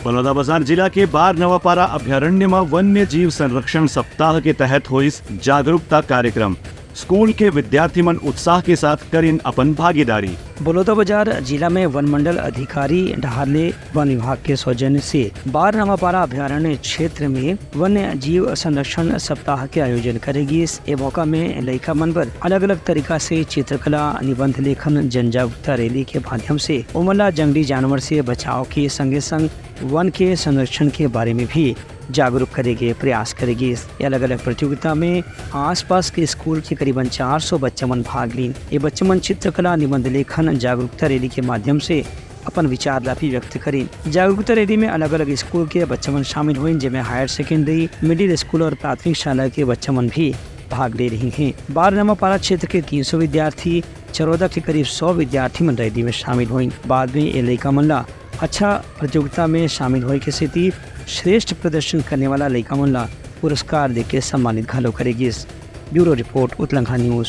बलौदाबाजार जिला के बार नवापारा अभ्यारण्य में वन्य जीव संरक्षण सप्ताह के तहत हुई जागरूकता कार्यक्रम। स्कूल के विद्यार्थी मन उत्साह के साथ करें अपन भागीदारी। बलौदाबाजार जिला में वन मंडल अधिकारी ढहारले वन विभाग के सौजन्य से बार नवापारा अभ्यारण्य क्षेत्र में वन्य जीव संरक्षण सप्ताह के आयोजन करेगी। इस मौका में लड़का मन पर अलग अलग तरीका से चित्रकला, निबंध लेखन, जन जागरूकता रैली के माध्यम से उमला जंगली जानवर से बचाव के संगे संग वन के संरक्षण के बारे में भी जागरूक करेंगे, प्रयास करेगी। इस अलग अलग प्रतियोगिता में आसपास के स्कूल के करीबन 400 बच्चे मन भाग ली। ये बच्चे मन चित्रकला, निबंध लेखन, जागरूकता रैली के माध्यम से अपन विचार भी व्यक्त करें। जागरूकता रैली में अलग अलग स्कूल के बच्चे मन शामिल हुए, जिनमें हायर सेकेंडरी, मिडिल स्कूल और प्राथमिक शाला के बच्चे मन भी भाग ले रही हैं। बार नवापारा क्षेत्र के 300 विद्यार्थी, चरौदा के करीब 100 विद्यार्थी मन रैली में शामिल हुए। बाद में ये लड़का मन ला अच्छा प्रतियोगिता में शामिल होने के स्थिति श्रेष्ठ प्रदर्शन करने वाला लड़का मन ला पुरस्कार देके सम्मानित घलो करेगी। ब्यूरो रिपोर्ट, उत्तलंघा न्यूज़।